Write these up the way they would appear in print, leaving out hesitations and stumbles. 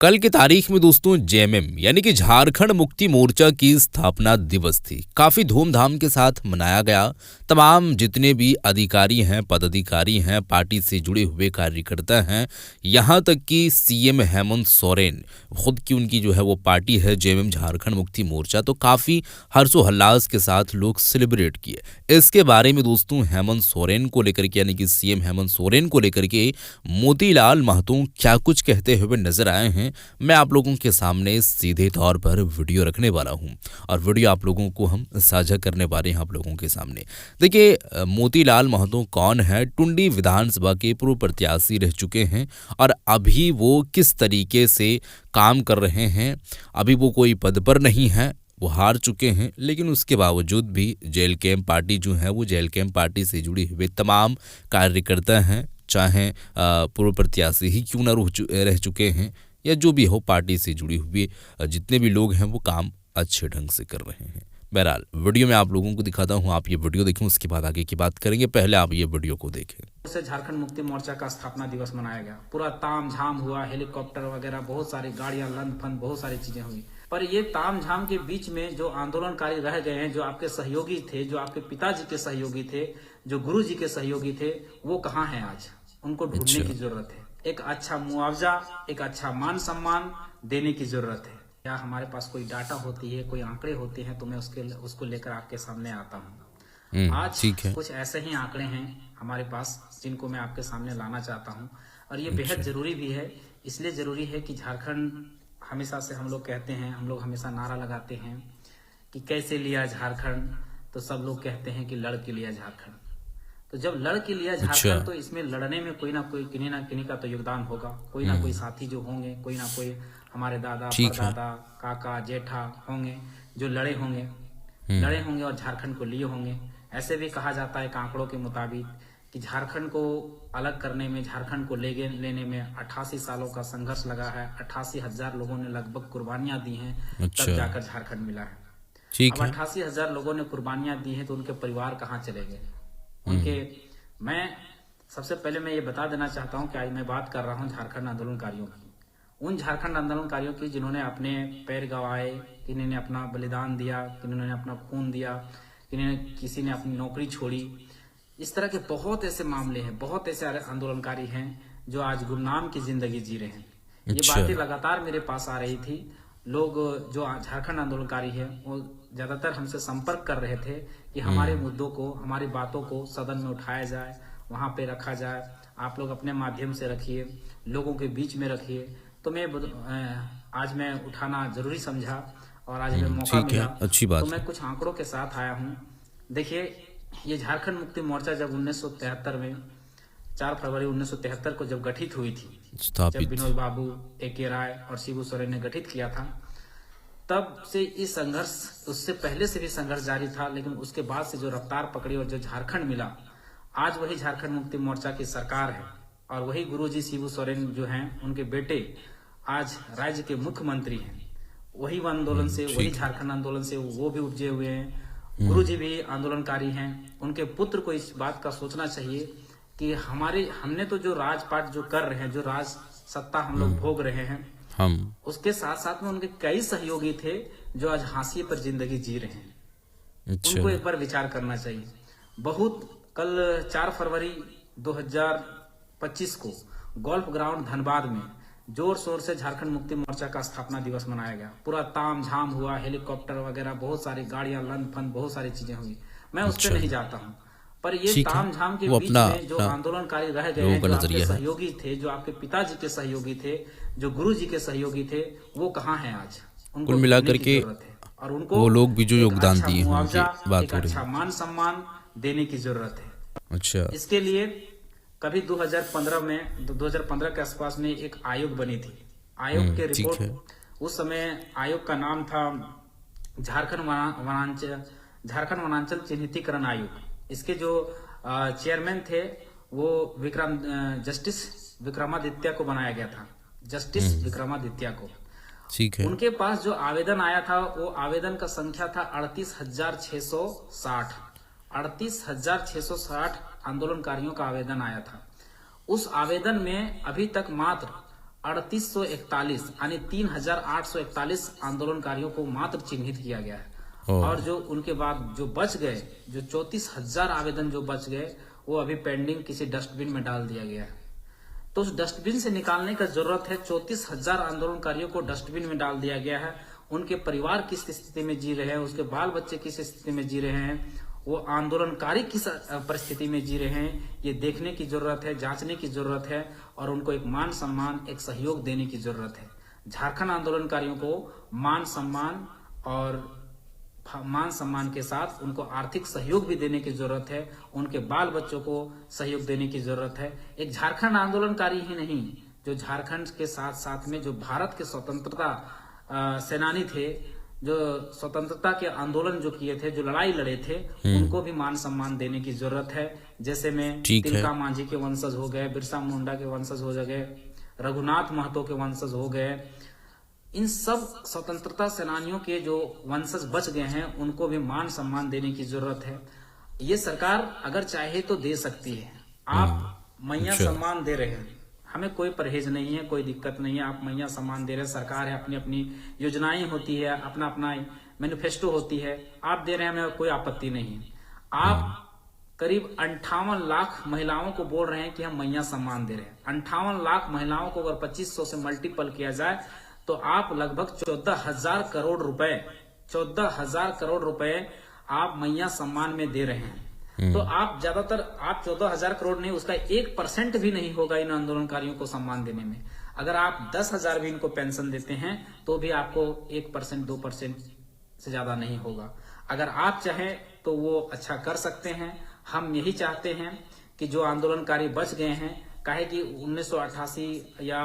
कल की तारीख में दोस्तों जेएमएम यानी कि झारखंड मुक्ति मोर्चा की स्थापना दिवस थी। काफी धूमधाम के साथ मनाया गया। तमाम जितने भी अधिकारी हैं, पदाधिकारी हैं, पार्टी से जुड़े हुए कार्यकर्ता हैं, यहाँ तक कि सीएम हेमंत सोरेन खुद की उनकी जो है वो पार्टी है जेएमएम झारखंड मुक्ति मोर्चा, तो काफी हर्षोल्लास के साथ लोग सेलिब्रेट किए। इसके बारे में दोस्तों हेमंत सोरेन को लेकर के यानी कि सीएम हेमंत सोरेन को लेकर के मोतीलाल महतो क्या कुछ कहते हुए नजर आए हैं, मैं आप लोगों के सामने सीधे तौर पर वीडियो रखने वाला हूं और वीडियो आप लोगों को हम साझा करने वाले हैं आप लोगों के सामने। देखिए, मोतीलाल महतो कौन है? टुंडी विधानसभा के पूर्व प्रत्याशी रह चुके हैं और अभी वो किस तरीके से काम कर रहे हैं। अभी वो कोई पद पर नहीं है, वो हार चुके हैं, लेकिन उसके बावजूद भी जेल कैंप पार्टी जो है वो जेल कैंप पार्टी से जुड़े हुए तमाम कार्यकर्ता हैं, चाहे पूर्व प्रत्याशी ही क्यों न रह चुके हैं या जो भी हो, पार्टी से जुड़ी हुई जितने भी लोग हैं वो काम अच्छे ढंग से कर रहे हैं। बहरहाल वीडियो में आप लोगों को दिखाता हूं, आप ये वीडियो देखें, उसके बाद आगे की बात करेंगे। पहले आप ये वीडियो को देखें। से झारखंड मुक्ति मोर्चा का स्थापना दिवस मनाया गया। पूरा ताम झाम हुआ, हेलीकॉप्टर वगैरह, बहुत सारी गाड़ियां, लंद फंद, बहुत सारी चीजें हुई। पर ये ताम झाम के बीच में जो आंदोलनकारी रह गए हैं, जो आपके सहयोगी थे, जो आपके पिताजी के सहयोगी थे, जो गुरु जी के सहयोगी थे, वो कहाँ हैं आज? उनको ढूंढने की जरूरत है। एक अच्छा मुआवजा, एक अच्छा मान सम्मान देने की जरूरत है। क्या हमारे पास कोई डाटा होती है, कोई आंकड़े होते हैं, तो मैं उसको लेकर आपके सामने आता हूँ। आज कुछ ऐसे ही आंकड़े हैं हमारे पास जिनको मैं आपके सामने लाना चाहता हूँ, और ये बेहद जरूरी भी है। इसलिए जरूरी है कि झारखंड, हमेशा से हम लोग कहते हैं, हम लोग हमेशा नारा लगाते हैं कि कैसे लिया झारखंड, तो सब लोग कहते हैं कि लड़ के लिया झारखंड। तो जब लड़ के लिया झारखंड, तो इसमें लड़ने में कोई ना कोई, किन्हीं ना किन्हीं का तो योगदान होगा। कोई ना कोई साथी जो होंगे, कोई ना कोई हमारे दादा, परदादा, काका, जेठा होंगे जो लड़े होंगे और झारखंड को लिए होंगे। ऐसे भी कहा जाता है आंकड़ों के मुताबिक कि झारखंड को अलग करने में, झारखंड को लेने में 88 सालों का संघर्ष लगा है। 88,000 लोगों ने लगभग कुर्बानियां दी हैं, तब जाकर झारखंड मिला है। अब 88,000 लोगों ने कुर्बानियां दी हैं, तो उनके परिवार कहाँ चले गए उनके? मैं सबसे पहले मैं ये बता देना चाहता हूं कि आज मैं बात कर रहा हूं झारखंड आंदोलनकारियों की, उन झारखंड आंदोलनकारियों की जिन्होंने अपने पैर गंवाए, किन्हीं ने अपना बलिदान दिया, किन्होंने अपना खून दिया, किसी ने अपनी नौकरी छोड़ी। इस तरह के बहुत ऐसे मामले हैं, बहुत ऐसे आंदोलनकारी हैं जो आज गुमनाम की जिंदगी जी रहे हैं। ये बातें लगातार मेरे पास आ रही थी। लोग जो झारखंड आंदोलनकारी है वो ज्यादातर हमसे संपर्क कर रहे थे कि हमारे मुद्दों को, हमारी बातों को सदन में उठाया जाए, वहां पे रखा जाए। आप लोग अपने माध्यम से रखिए, लोगों के बीच में रखिए। तो मैं आज मैं उठाना जरूरी समझा और आज मैं मौका मिला, अच्छी बात। तो मैं कुछ आंकड़ों के साथ आया हूँ। देखिए, ये झारखंड मुक्ति मोर्चा जब 1973 में 4 फरवरी 1973 को जब गठित हुई थी, जब विनोद बाबू, ए.के. राय और शिबू सोरेन ने गठित किया था, तब से इस संघर्ष, उससे पहले से भी संघर्ष जारी था, लेकिन उसके बाद से जो रफ्तार पकड़ी और जो झारखंड मिला, आज वही झारखंड मुक्ति मोर्चा की सरकार है और वही गुरुजी शिबू सोरेन जो हैं, उनके बेटे आज राज्य के मुख्यमंत्री हैं। वही आंदोलन से, वही झारखंड आंदोलन से वो भी उपजे हुए हैं। गुरुजी भी आंदोलनकारी हैं। उनके पुत्र को इस बात का सोचना चाहिए कि हमने तो जो राजपाट जो कर रहे हैं, जो राज सत्ता हम लोग भोग रहे हैं, हम उसके साथ साथ में उनके कई सहयोगी थे जो आज हाशिए पर जिंदगी जी रहे हैं। उनको एक बार विचार करना चाहिए। बहुत कल 4 फरवरी 2025 को गोल्फ ग्राउंड धनबाद में जोर शोर से झारखंड मुक्ति मोर्चा का स्थापना दिवस मनाया गया। पूरा ताम झाम हुआ, हेलीकॉप्टर वगैरह, बहुत सारी गाड़ियां, लंद फंद, बहुत सारी चीजें हुई। मैं उस पर नहीं जाता हूँ, पर ये ताम झाम के बीच में जो आंदोलनकारी रह गए हैं, जो आपके सहयोगी थे, जो आपके पिताजी के सहयोगी थे, जो गुरु जी के सहयोगी थे, वो कहाँ हैं आज? उनको मिलाकर के और उनको वो लोग भी जो योगदान दिए हैं, एक अच्छा मान सम्मान देने की जरूरत है। अच्छा, इसके लिए कभी 2015 के आसपास में एक आयोग बनी थी। आयोग के रिपोर्ट, उस समय आयोग का नाम था झारखंड वनांचल चिन्हितीकरण आयोग। इसके जो चेयरमैन थे वो जस्टिस विक्रमादित्य को बनाया गया था, जस्टिस विक्रमादित्य को। ठीक है। उनके पास जो आवेदन आया था, वो आवेदन का संख्या था 38,660। 38,660 आंदोलनकारियों का आवेदन आया था। उस आवेदन में अभी तक मात्र 3841 यानी 3841 आंदोलनकारियों को मात्र चिन्हित किया गया है। और जो उनके बाद जो बच गए, जो 34,000 आवेदन जो बच गए, वो अभी पेंडिंग किसी डस्टबिन में डाल दिया गया है। तो उस डस्टबिन से निकालने का जरूरत है। 34,000 आंदोलनकारियों को डस्टबिन में डाल दिया गया है। उनके परिवार किस स्थिति में जी रहे हैं, उसके बाल बच्चे किस स्थिति में जी रहे हैं, वो आंदोलनकारी किस परिस्थिति में जी रहे हैं, ये देखने की जरूरत है, जांचने की जरूरत है और उनको एक मान सम्मान, एक सहयोग देने की जरूरत है। झारखंड आंदोलनकारियों को मान सम्मान के साथ उनको आर्थिक सहयोग भी देने की जरूरत है, उनके बाल बच्चों को सहयोग देने की जरूरत है। एक झारखंड आंदोलनकारी ही नहीं, जो झारखंड के साथ साथ में जो भारत के स्वतंत्रता सेनानी थे, जो स्वतंत्रता के आंदोलन जो किए थे, जो लड़ाई लड़े थे, उनको भी मान सम्मान देने की जरूरत है। जैसे में तिलका मांझी के वंशज हो गए, बिरसा मुंडा के वंशज हो गए, रघुनाथ महतो के वंशज हो गए। इन सब स्वतंत्रता सेनानियों के जो वंशज बच गए हैं, उनको भी मान सम्मान देने की जरूरत है। ये सरकार अगर चाहे तो दे सकती है। आप मैया सम्मान दे रहे हैं, हमें कोई परहेज नहीं है, कोई दिक्कत नहीं है। आप मैया सम्मान दे रहे हैं, सरकार है, अपनी अपनी योजनाएं होती है, अपना अपना मैनिफेस्टो होती है, आप दे रहे हैं, हमें कोई आपत्ति नहीं है। आप करीब 58 लाख महिलाओं को बोल रहे हैं कि हम मैया सम्मान दे रहे हैं। 58 लाख महिलाओं को अगर 2500 से मल्टीपल किया जाए तो आप लगभग 14,000 करोड़ रुपए 14,000 करोड़ रुपए आप मैया सम्मान में दे रहे हैं। तो आप ज्यादातर 14,000 करोड़ नहीं, उसका 1% भी नहीं होगा इन आंदोलनकारियों को सम्मान देने में। अगर आप 10,000 भी इनको पेंशन देते हैं तो भी आपको 1% 2% से ज्यादा नहीं होगा। अगर आप चाहें तो वो अच्छा कर सकते हैं। हम यही चाहते हैं कि जो आंदोलनकारी बच गए हैं, काहे कि 1988 या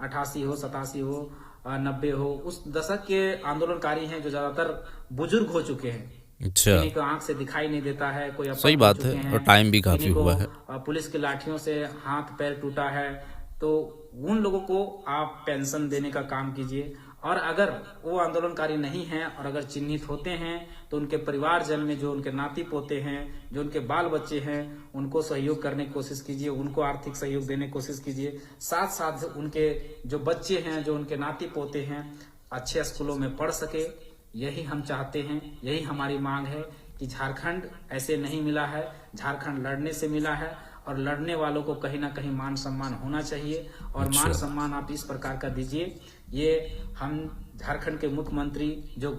88 हो, 87 हो, 90 हो, उस दशक के आंदोलनकारी हैं जो ज्यादातर बुजुर्ग हो चुके हैं। अच्छा, किन्हीं को आंख से दिखाई नहीं देता है, कोई सही बात है, और टाइम भी काफी हुआ है। पुलिस की लाठियों से हाथ पैर टूटा है, तो उन लोगों को आप पेंशन देने का काम कीजिए। और अगर वो आंदोलनकारी नहीं हैं और अगर चिन्हित होते हैं तो उनके परिवारजन में जो उनके नाती पोते हैं, जो उनके बाल बच्चे हैं, उनको सहयोग करने की कोशिश कीजिए, उनको आर्थिक सहयोग देने की कोशिश कीजिए। साथ साथ उनके जो बच्चे हैं, जो उनके नाती पोते हैं, अच्छे स्कूलों में पढ़ सके, यही हम चाहते हैं, यही हमारी मांग है कि झारखंड ऐसे नहीं मिला है, झारखंड लड़ने से मिला है और लड़ने वालों को कहीं ना कहीं मान सम्मान होना चाहिए। और मान सम्मान आप इस प्रकार का दीजिए। ये हम झारखंड के मुख्यमंत्री जो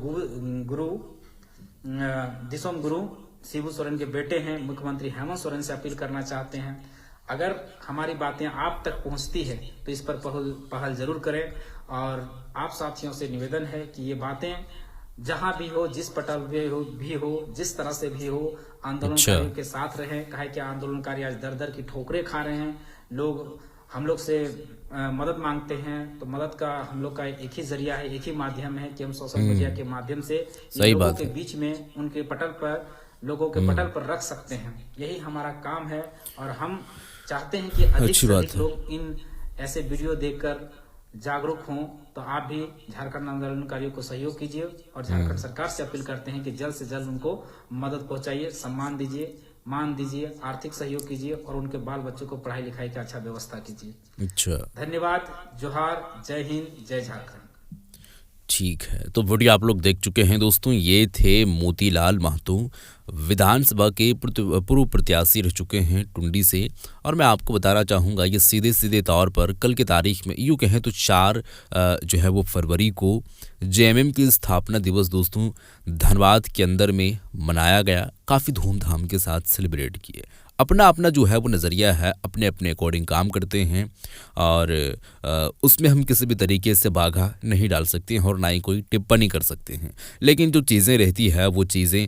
दिसोम गुरु शिबू सोरेन के बेटे हैं, मुख्यमंत्री हेमंत सोरेन से अपील करना चाहते हैं, अगर हमारी बातें आप तक पहुंचती है तो इस पर पहल जरूर करें। और आप साथियों से निवेदन है कि ये बातें जहां भी हो, जिस पटल भी हो, जिस तरह से भी हो, आंदोलनकारियों के साथ रहें। कहे कि आंदोलनकारी आज दर दर की ठोकरें खा रहे हैं, लोग हम लोग से मदद मांगते हैं, तो मदद का हम लोग का एक ही जरिया है, एक ही माध्यम है कि हम सोशल मीडिया के माध्यम से लोगों के बीच में उनके पटल पर, लोगों के पटल पर रख सकते हैं। यही हमारा काम है और हम चाहते हैं कि अधिक से अधिक लोग इन ऐसे वीडियो देखकर जागरूक हों। तो आप भी झारखंड आंदोलनकारियों को सहयोग कीजिए और झारखंड सरकार से अपील करते हैं कि जल्द से जल्द उनको मदद पहुंचाइए, सम्मान दीजिए, मान दीजिए, आर्थिक सहयोग कीजिए और उनके बाल बच्चों को पढ़ाई लिखाई की अच्छा व्यवस्था कीजिए। अच्छा, धन्यवाद, जोहार, जय हिंद, जय झारखंड। ठीक है, तो वीडियो आप लोग देख चुके हैं दोस्तों। ये थे मोतीलाल महतो, विधानसभा के पूर्व प्रत्याशी रह चुके हैं टुंडी से। और मैं आपको बताना चाहूँगा, ये सीधे तौर पर कल की तारीख में यूँ कहें तो 4 जो है वो फरवरी को जेएमएम की स्थापना दिवस दोस्तों धनबाद के अंदर में मनाया गया। काफ़ी धूमधाम के साथ सेलिब्रेट किए। अपना अपना जो है वो नज़रिया है, अपने अपने अकॉर्डिंग काम करते हैं और उसमें हम किसी भी तरीके से बाधा नहीं डाल सकते हैं और ना ही कोई टिप्पणी कर सकते हैं। लेकिन जो चीज़ें रहती है वो चीज़ें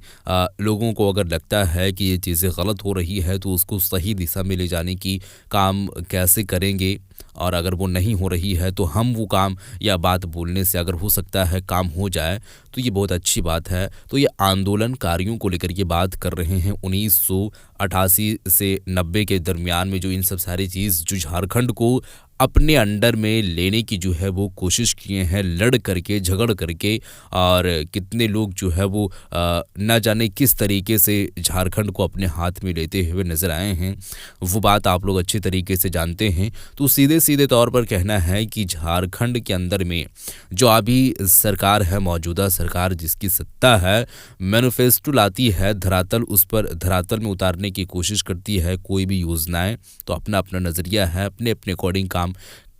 लोगों को अगर लगता है कि ये चीज़ें गलत हो रही है तो उसको सही दिशा में ले जाने की काम कैसे करेंगे, और अगर वो नहीं हो रही है तो हम वो काम या बात बोलने से अगर हो सकता है काम हो जाए तो ये बहुत अच्छी बात है। तो ये आंदोलनकारियों को लेकर ये बात कर रहे हैं 1988 से 90 के दरमियान में जो इन सब सारी चीज़ जो झारखंड को अपने अंडर में लेने की जो है वो कोशिश किए हैं, लड़ करके, झगड़ करके। और कितने लोग जो है वो ना जाने किस तरीके से झारखंड को अपने हाथ में लेते हुए नज़र आए हैं, वो बात आप लोग अच्छी तरीके से जानते हैं। तो सीधे सीधे तौर पर कहना है कि झारखंड के अंदर में जो अभी सरकार है, मौजूदा सरकार जिसकी सत्ता है, मैनिफेस्टो लाती है धरातल, उस पर धरातल में उतारने की कोशिश करती है कोई भी योजनाएं। तो अपना अपना नज़रिया है, अपने अपने अकॉर्डिंग काम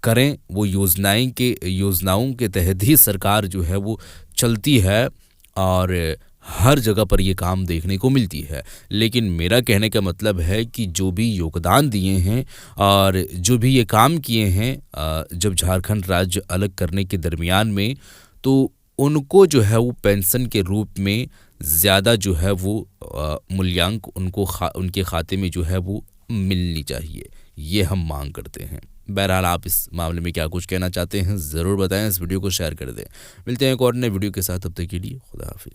करें। वो योजनाओं के तहत ही सरकार जो है वो चलती है और हर जगह पर ये काम देखने को मिलती है। लेकिन मेरा कहने का मतलब है कि जो भी योगदान दिए हैं और जो भी ये काम किए हैं जब झारखंड राज्य अलग करने के दरमियान में, तो उनको जो है वो पेंशन के रूप में ज़्यादा जो है वो मूल्यांक उनके खाते में जो है वो मिलनी चाहिए, ये हम मांग करते हैं। बहरहाल आप इस मामले में क्या कुछ कहना चाहते हैं ज़रूर बताएं, इस वीडियो को शेयर कर दें। मिलते हैं एक और नए वीडियो के साथ, तब तक के लिए खुदा हाफिज़।